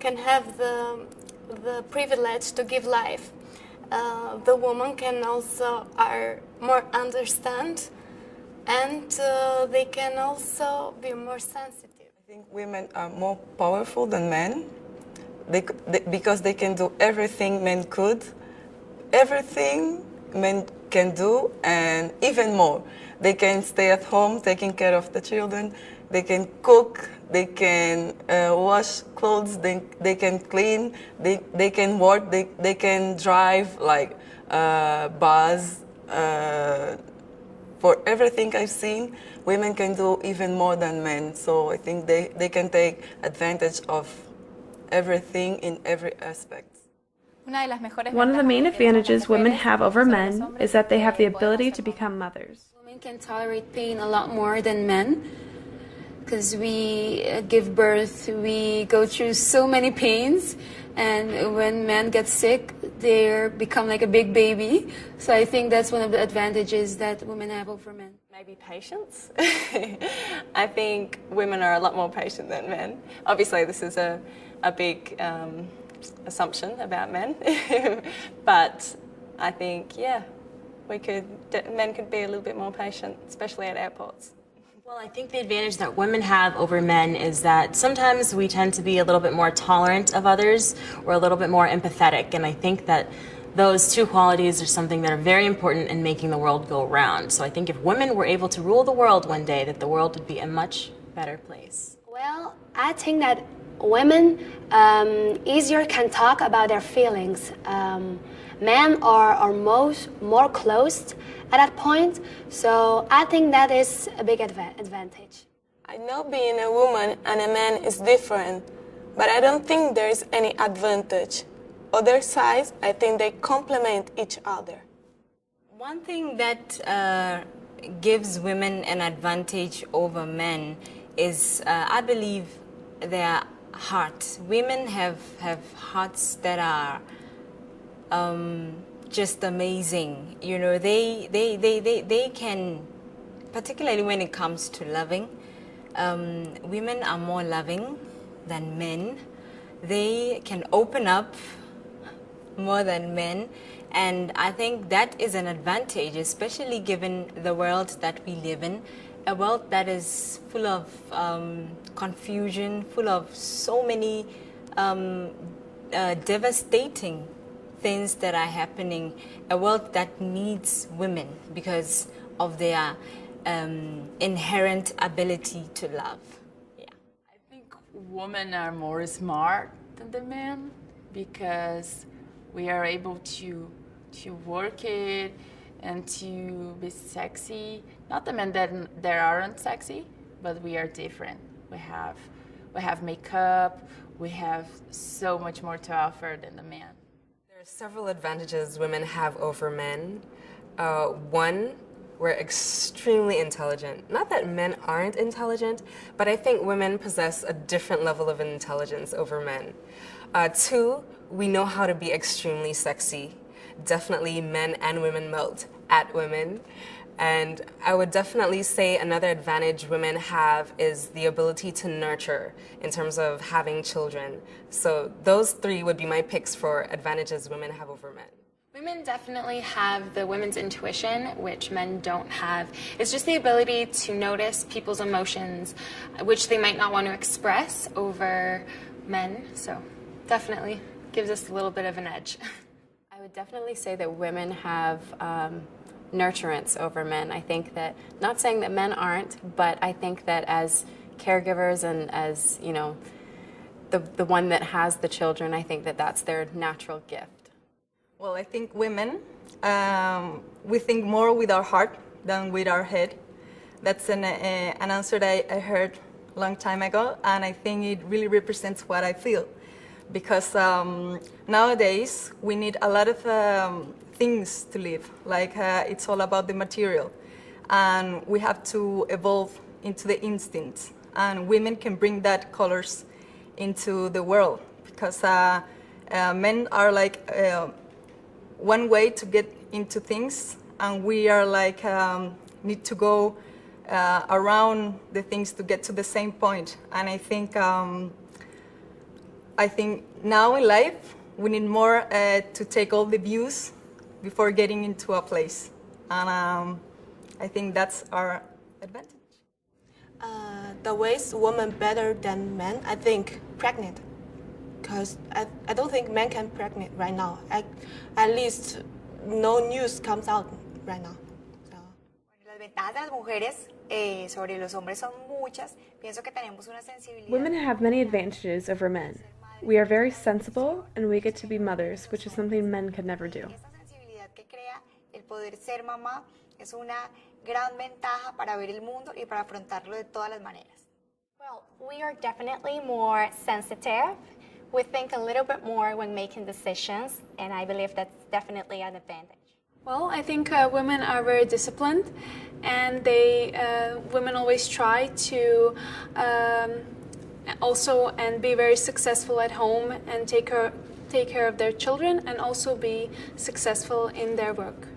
can have the privilege to give life. The woman can also are more understand, and they can also be more sensitive. I think women are more powerful than men because they can do everything men could, everything men can do, and even more. They can stay at home taking care of the children, they can cook, they can wash clothes, they can clean, they can work, they can drive like bus. For everything I've seen, women can do even more than men. So I think they can take advantage of everything in every aspect. One of the main advantages women have over men is that they have the ability to become mothers. Women can tolerate pain a lot more than men because we give birth, we go through so many pains, and when men get sick, they become like a big baby. So I think that's one of the advantages that women have over men. Maybe patience. I think women are a lot more patient than men. Obviously, this is a big assumption about men, but I think, yeah, men could be a little bit more patient, especially at airports. Well, I think the advantage that women have over men is that sometimes we tend to be a little bit more tolerant of others or a little bit more empathetic, and I think that those two qualities are something that are very important in making the world go round. So I think if women were able to rule the world one day, that the world would be a much better place. Well, I think that women easier can talk about their feelings. Men are more closed at that point, so I think that is a big advantage. I know being a woman and a man is different, but I don't think there is any advantage. Other sides, I think they complement each other. One thing that gives women an advantage over men is, I believe, their heart. Women have hearts that are just amazing. You know, they can, particularly when it comes to loving, women are more loving than men. They can open up more than men, and I think that is an advantage, especially given the world that we live in, a world that is full of confusion, full of so many devastating things that are happening, a world that needs women because of their inherent ability to love. Yeah. I think women are more smart than the men because we are able to work it and to be sexy. Not the men that aren't sexy, but we are different. We have makeup, we have so much more to offer than the man. There are several advantages women have over men. One, we're extremely intelligent. Not that men aren't intelligent, but I think women possess a different level of intelligence over men. Two, we know how to be extremely sexy. Definitely men and women melt at women. And I would definitely say another advantage women have is the ability to nurture in terms of having children. So those three would be my picks for advantages women have over men. Women definitely have the women's intuition, which men don't have. It's just the ability to notice people's emotions, which they might not want to express over men. So definitely gives us a little bit of an edge. I would definitely say that women have nurturance over men. I think that, not saying that men aren't, but I think that as caregivers and as, you know, the one that has the children, I think that that's their natural gift. Well, I think women, we think more with our heart than with our head. That's an answer that I heard a long time ago, and I think it really represents what I feel. Because nowadays we need a lot of things to live, like it's all about the material, and we have to evolve into the instinct, and women can bring that colors into the world, because men are like one way to get into things, and we are like need to go around the things to get to the same point. And I think I think now in life we need more to take all the views before getting into a place, and I think that's our advantage. The ways women better than men, I think pregnant, because I don't think men can pregnant right now. At least no news comes out right now. Las ventajas de las mujeres sobre los hombres son muchas. Pienso que tenemos una sensibilidad. Women have many advantages over men. We are very sensible and we get to be mothers, which is something men could never do. Esta sensibilidad que crea el poder ser mamá es una gran ventaja para ver el mundo y para afrontarlo de todas las maneras. Well, we are definitely more sensitive. We think a little bit more when making decisions, and I believe that's definitely an advantage. Well, I think women are very disciplined, and women always try to also be very successful at home and take care of their children, and also be successful in their work.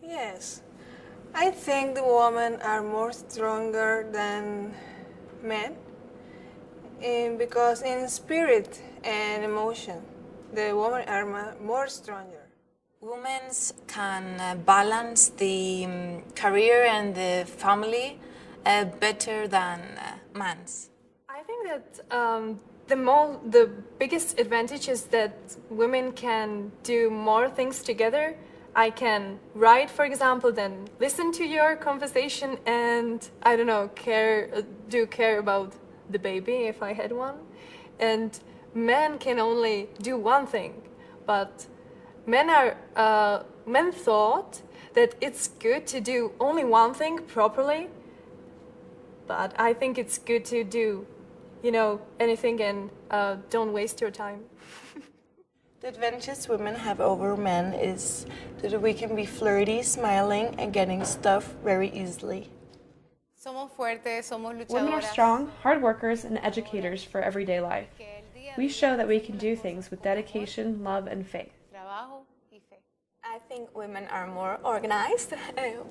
Yes, I think the women are more stronger than men, because in spirit and emotion, the women are more stronger. Women can balance the career and the family better than men. I think that the biggest advantage is that women can do more things together. I can write, for example, then listen to your conversation and, I don't know, care about the baby if I had one. And men can only do one thing, but men thought that it's good to do only one thing properly, but I think it's good to do, anything and don't waste your time. The advantages women have over men is that we can be flirty, smiling, and getting stuff very easily. Women are strong, hard workers, and educators for everyday life. We show that we can do things with dedication, love, and faith. I think women are more organized.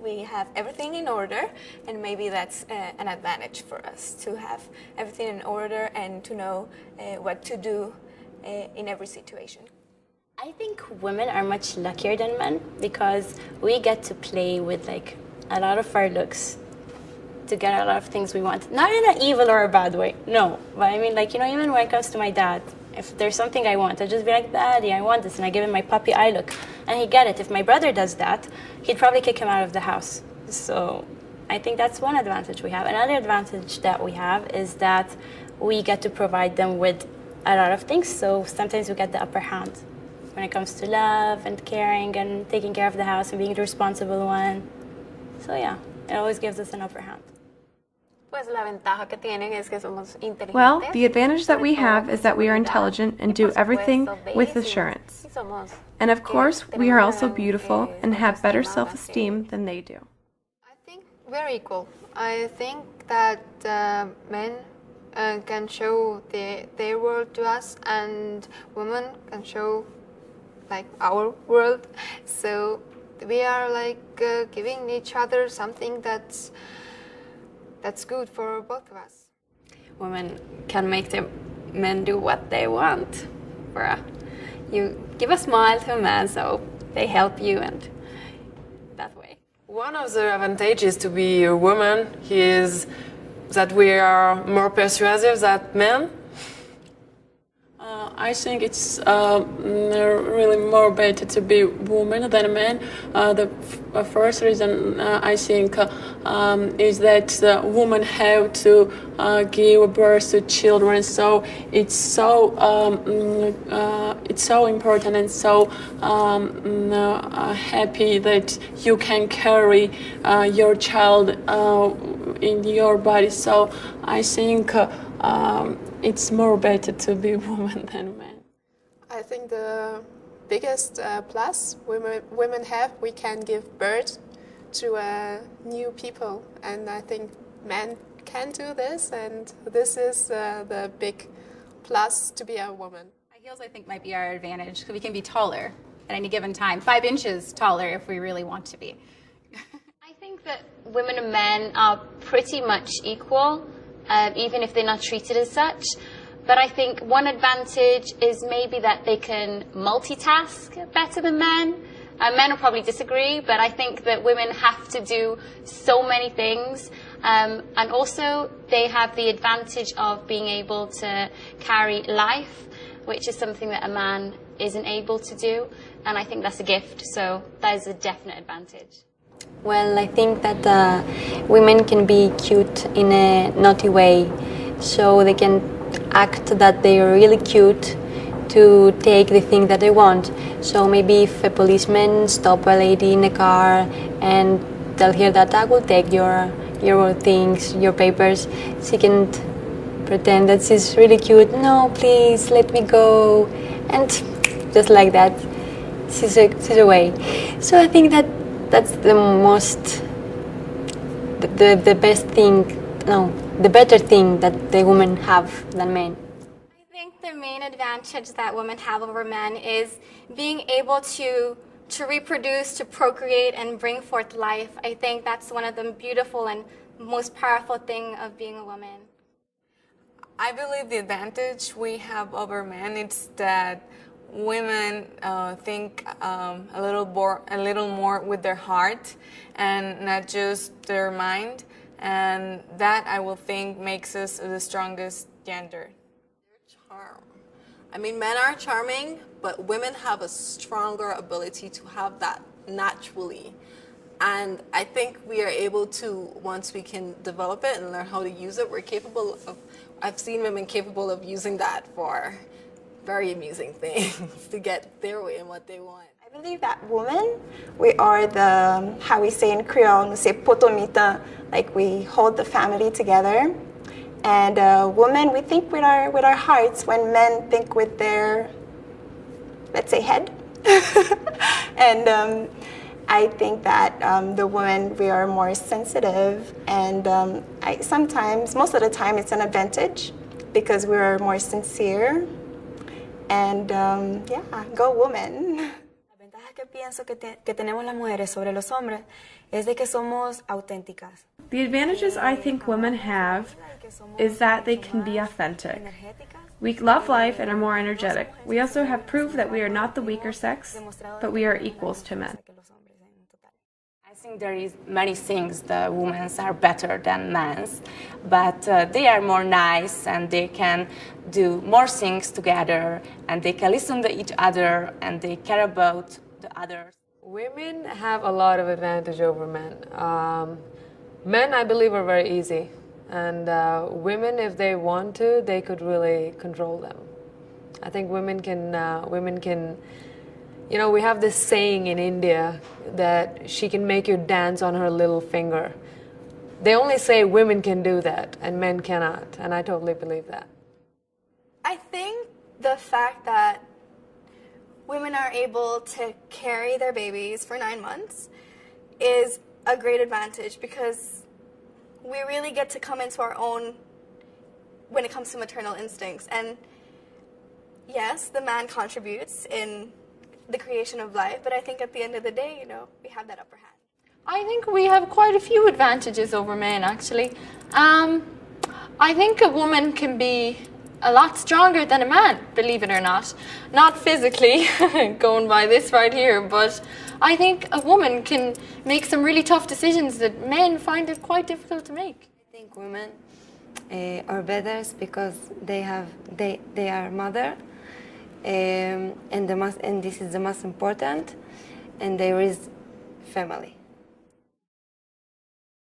We have everything in order, and maybe that's an advantage for us to have everything in order and to know what to do in every situation. I think women are much luckier than men because we get to play with a lot of our looks to get a lot of things we want. Not in an evil or a bad way, no. But I mean, even when it comes to my dad, if there's something I want, I'll just be like, Daddy, I want this, and I give him my puppy eye look, and he'd get it. If my brother does that, he'd probably kick him out of the house. So I think that's one advantage we have. Another advantage that we have is that we get to provide them with a lot of things, so sometimes we get the upper hand when it comes to love and caring and taking care of the house and being the responsible one. So yeah, it always gives us an upper hand. Pues la ventaja que tienen es que somos inteligentes. Well, the advantage that we have is that we are intelligent and do everything with assurance. And of course, we are also beautiful and have better self-esteem than they do. I think we're equal. I think that men can show their world to us, and women can show our world. So we are giving each other something that's good for both of us. Women can make the men do what they want. You give a smile to a man, so they help you, and that way. One of the advantages to be a woman is that we are more persuasive than men. I think it's really more better to be woman than a man. The first reason I think is that women have to give birth to children, so it's so important and so happy that you can carry your child in your body. So I think it's more better to be a woman than man. I think the biggest plus women have, we can give birth to new people, and I think men can do this, and this is the big plus to be a woman. High heels, I think, might be our advantage, because we can be taller at any given time, 5 inches taller if we really want to be. I think that women and men are pretty much equal, even if they're not treated as such. But I think one advantage is maybe that they can multitask better than men. Men will probably disagree, but I think that women have to do so many things. And also, they have the advantage of being able to carry life, which is something that a man isn't able to do. And I think that's a gift, so that is a definite advantage. Well, I think that women can be cute in a naughty way, so they can act that they are really cute to take the thing that they want. So maybe if a policeman stops a lady in a car and tell her that I will take your things, your papers, she can pretend that she's really cute. No, please, let me go. And just like that, she's away. So I think that that's the most, the best thing, no, the better thing that the women have than men. I think the main advantage that women have over men is being able to reproduce, to procreate, and bring forth life. I think that's one of the beautiful and most powerful thing of being a woman. I believe the advantage we have over men is that women think a little more with their heart and not just their mind, and that I will think makes us the strongest gender. Charm. I mean, men are charming, but women have a stronger ability to have that naturally. And I think we are able to, once we can develop it and learn how to use it, we're capable of, I've seen women capable of using that for very amusing things to get their way and what they want. I believe that women, we are the, how we say in Creole, we say potomita, like we hold the family together. And women, we think with our hearts, when men think with their, let's say, head. And I think that the women, we are more sensitive, and sometimes, most of the time, it's an advantage because we are more sincere. And yeah, go women. La ventaja que pienso que tenemos las mujeres sobre los hombres es de que somos auténticas. The advantages I think women have is that they can be authentic. We love life and are more energetic. We also have proof that we are not the weaker sex, but we are equals to men. I think there is many things the women are better than men's, but they are more nice and they can do more things together and they can listen to each other and they care about the others. Women have a lot of advantage over men. Men, I believe, are very easy, and women, if they want to, they could really control them. I think women can. You know, we have this saying in India that she can make you dance on her little finger. They only say women can do that and men cannot, and I totally believe that. I think the fact that women are able to carry their babies for 9 months is a great advantage because we really get to come into our own when it comes to maternal instincts. And yes, the man contributes in the creation of life, but I think at the end of the day, you know, we have that upper hand. I think we have quite a few advantages over men, actually. I think a woman can be a lot stronger than a man, believe it or not. Not physically, going by this right here, but I think a woman can make some really tough decisions that men find it quite difficult to make. I think women are better because they are mother, and this is the most important, and there is family.